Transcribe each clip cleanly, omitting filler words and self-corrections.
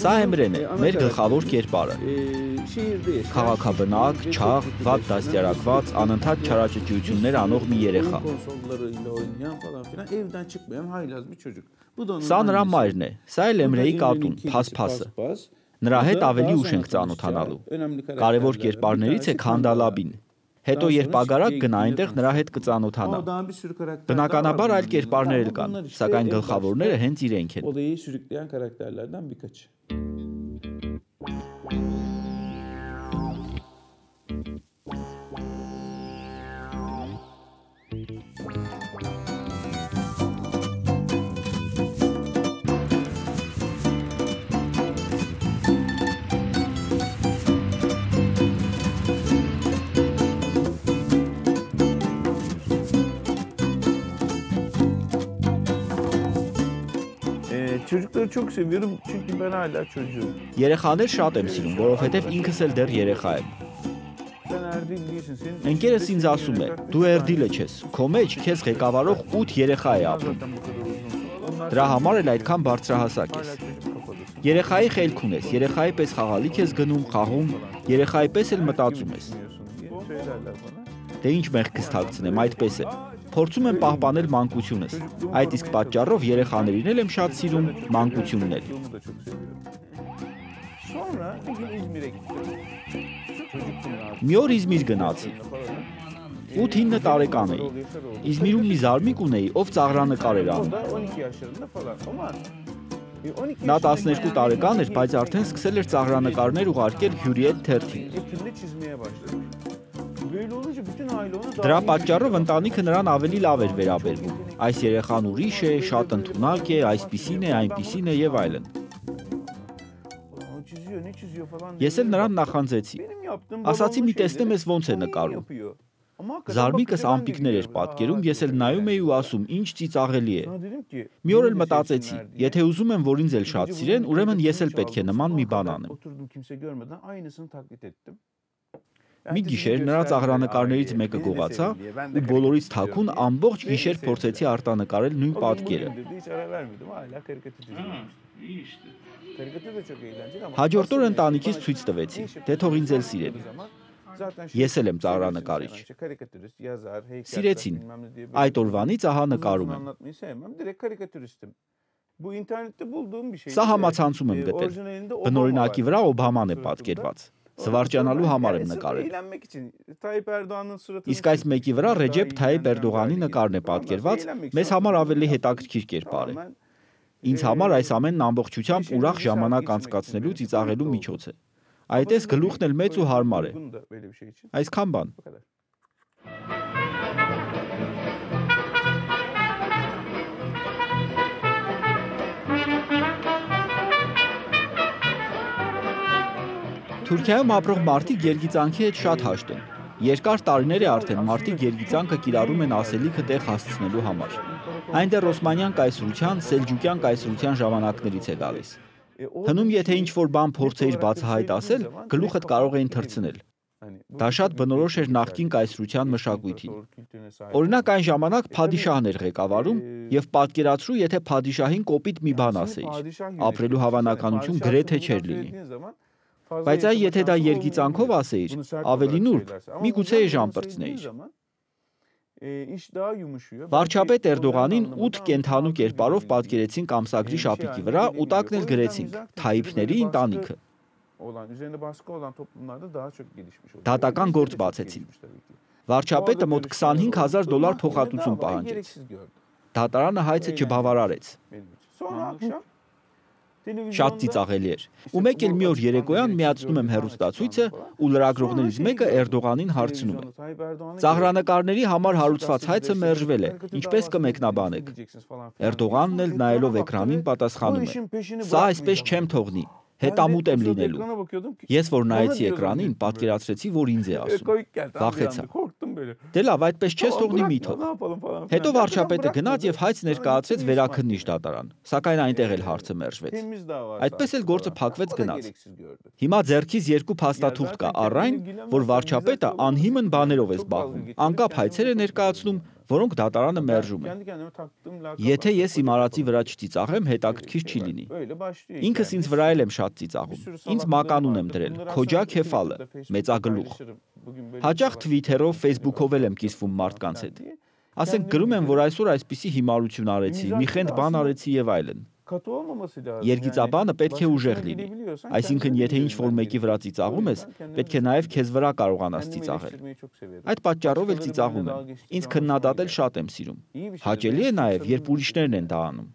Սա Էմրեն է, մեր գլխավոր կերպարը։ Քաղաքաբնակ, չաղ, վատ դաստիարակված, անընդհատ չարաճճիություններ անող մի երեխա։ Սա նրա մայրն է, սա էլ Էմրեի կատուն, Փասփասը։ Նրա հետ ավելի ուշ ենք ծանոթանալու։ Կարևոր կերպարներից է Քանդալաբին։ Հետո երբ ագարակ գնա այնտեղ նրա հետ կծանոթանա։ Բնականաբար այլ կերպարներ էլ կան, սակայն գլխավորները հենց իրենք են։ Çocukları çok seviyorum çünkü ben hala çocuğum. Երեխաներ շատ եմ սիրում, որովհետև ինքս էլ դեռ երեխա եմ։ Sen Erdil değilsin. Senin Ընկերս ինձ ասում է, դու Էրդիլը չես, քո մեջ քեզ ղեկավարող 8 երեխա է ապրում։ Դրա համար էլ այդքան բարձրահասակ ես։ Երեխայի խելք ունես, երեխայի պես խաղալիք ես գնում, խաղում, երեխայի պես էլ մտածում ես։ Դե ինչ մեղքս թաքցնեմ, այդպես է։ Փորձում եմ պահպանել մանկությունս։ Այդ իսկ պատճառով երեխաներին էլ եմ շատ սիրում, մանկությունն էլ։ Մի օր Իզմիր գնացի։ 8-9 տարեկան էի։ Իզմիրում մի զարմիկ ունեի, ով ծաղրանկար էր անում։ Նա 12 տարեկան էր, բայց արդեն սկսել էր ծաղրանկարներ ուղարկել Հյուրիետ թերթին։ Դրա պատճառով ընտանիքը նրան ավելի լավ էր վերաբերվում։ Այս երեխան ուրիշ է, շատ ընդունակ է, այսպիսին է, այնպիսին է եւ այլն։ Ես էլ նրան նախանձեցի։ Ասացի՝ մի տեսնեմ ես ոնց է նկարում։ Զարմիկս ամպիկներ էր պատկերում, ես էլ նայում էի ու ասում՝ ինչ ծիծաղելի է։ Մի օր էլ մտածեցի, եթե ուզում եմ, որ ինձ էլ շատ սիրեն, ուրեմն ես էլ պետք է նման մի բան անեմ։ Մի գիշեր նրա ծաղրանկարներից մեկը գողացա ու բոլորից թաքուն ամբողջ գիշեր փորձեցի արտանկարել նույն պատկերը։ Հաջորդ օր ընտանիքից ցույց տվեցի, թե թող ինձ էլ սիրեն։ Ես էլ եմ ծաղրանկարիչ։ Սիրեցին։ Այդ օրվանից ահա նկարում եմ։ Սա համացանցում եմ գտել։ Բնօրինակի վրա Օբաման է պատկերված։ Զվարճանալու համար եմ նկարել։ Իսկ այս մեկի վրա Ռեջեփ Թայիփ Էրդողանի նկարն է պատկերված, մեզ համար ավելի հետաքրքիր կերպար է։ Ինձ համար այս ամենն ամբողջությամբ ուրախ ժամանակ անցկացնելու ծիծաղելու միջոց է։ Այդպես գլուխն էլ մեծ ու հարմար է։ Այսքան բան։ Թուրքիայում ապրող մարդիկ երգիծանքի հետ շատ հաշտ են։ Երկար տարիներ է արդեն մարդիկ երգիծանքը կիրառում են ասելիքը տեղ հասցնելու համար։ Այն դեռ Օսմանյան կայսրության, Սելջուկյան կայսրության ժամանակներից է գալիս։ Հնում եթե ինչ-որ բան փորձեիր բացահայտ ասել, գլուխդ կարող էին թռցնել։ Դա շատ բնորոշ էր նախկին կայսրության մշակույթին։ Օրինակ այն ժամանակ փադիշահն էր ղեկավարում եւ պատկերացրու, եթե փադիշահին կոպիտ մի բան ասեիր, ապրելու հավանականություն գրեթե չէր լինի։ Բայց այ եթե դա երգիծանքով ասեիր, ավելի նուրբ, միգուցե էժան պրծնեիր։ Վարչապետ Էրդողանին 8 կենդանու կերպարով պատկերեցինք ամսագրի շապիկի վրա ու տակն էլ գրեցինք Թայիփների ընտանիքը։ Դատական գործ բացեցին։ Վարչապետը մոտ $25,000 փոխհատուցում պահանջեց։ Դատարանը հայցը չբավարարեց։ Շատ ծիծաղելի էր։ Ու մեկ էլ մի օր երեկոյան միացնում եմ հեռուստացույցը ու լրագրողներից մեկը Էրդողանին հարցնում է. Ծաղրանկարների համար հարուցված հայցը մերժվել է, ինչպես կմեկնաբանեք։ Էրդողանն էլ նայելով էկրանին պատասխանում է. Սա այսպես չեմ թողնի, հետամուտ եմ լինելու։ Ես որ նայեցի էկրանին, պատկերացրեցի, որ ինձ է ասում։ Վախեցա։ Դե լավ, այդպես չես թողնի մի թող։ Հետո վարչապետը գնաց եւ հայց ներկայացրեց վերաքննիչ դատարան, սակայն այնտեղ էլ հարցը մերժվեց։ Այդպես էլ գործը փակվեց գնաց։ Հիմա ձեռքից երկու փաստաթուղթ կա առ այն, որ վարչապետը անհիմն բաներով է զբաղվում, անկապ հայցեր է ներկայացնում, որոնք դատարանը մերժում է։ Եթե ես իմ արածի վրա չծիծաղեմ, հետաքրքիր չի լինի։ Ինքս ինձ վրա էլ եմ շատ ծիծաղում։ Ինձ մականուն եմ դրել՝ Քոջա Քեֆալը, մեծագլուխ։ Հաճախ Twitter-ով, Facebook-ով էլ եմ կիսվում մարդկանց հետ։ Ասենք գրում եմ, որ այսօր այսպիսի հիմարություն արեցի, մի խենթ բան արեցի եւ այլն։ Երգիծաբանը պետք է ուժեղ լինի։ Այսինքն, եթե ինչ-որ մեկի վրա ծիծաղում ես, պետք է նաև քեզ վրա կարողանաս ծիծաղել։ Այդ պատճառով էլ ծիծաղում եմ։ Ինձ քննադատել շատ եմ սիրում։ Հաճելի է նաև, երբ ուրիշներն են դա անում։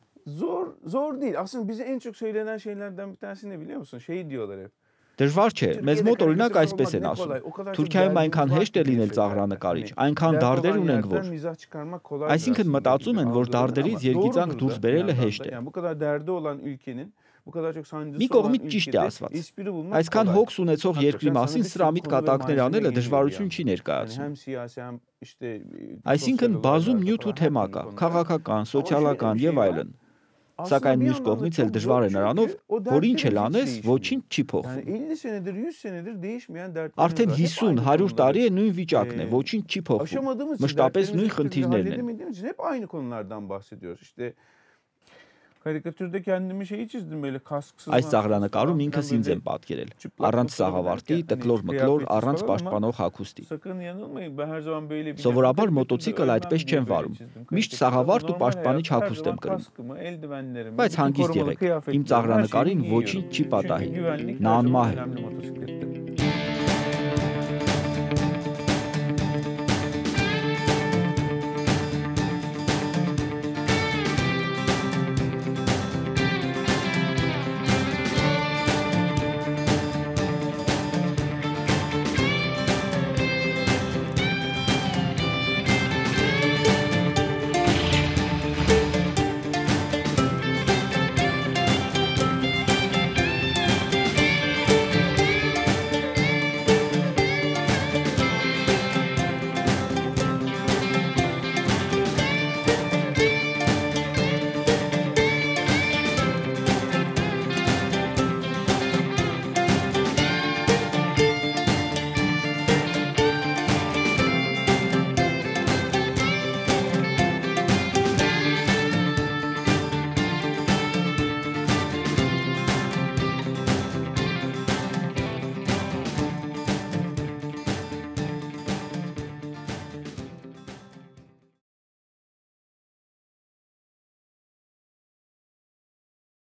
Zor değil. Aslında bize en çok söylenen şeylerden bir tanesi ne biliyor musun? Şey diyorlar hep. Դժվար չէ, մեզ մոտ օրինակ այսպես են ասում։ Թուրքիայում այնքան հեշտ է լինել ծաղրանկարիչ, այնքան դարդեր ունենք, որ։ Այսինքն մտածում են, որ դարդերից երգիծանք դուրս բերելը հեշտ է։ Մի կողմից ճիշտ է ասված։ Այսքան հոգս ունեցող երկրի մասին սրամիտ կատակներ անելը դժվարություն չի ներկայացնում։ Այսինքն բազում նյութ ու թեմա կա, քաղաքական, սոցիալական եւ այլն։ Սակայն մյուս կողմից էլ դժվար է նրանով, որ ինչ էլ անես, ոչինչ չի փոխվում։ Արդեն 50-100 տարի է նույն վիճակն է, ոչինչ չի փոխվում։ Մշտապես նույն խնդիրներն են։ Karikatürde kendimi şeyi çizdim böyle kasksız. Այս ծաղրանկարում ինքս ինձ եմ պատկերել։ Առանց սաղավարտի, տկլոր-մկլոր, առանց պաշտպանող հագուստի։ Sakın yanılmayın. Ben her zaman böyle bir Սովորաբար մոտոցիկլ այդպես չեն վարում։ Միշտ սաղավարտ ու պաշտպանիչ հագուստ եմ կրում։ Բայց հանգիստ եղեք։ Իմ ծաղրանկարին ոչինչ չի պատահի։ Նա անմահ է։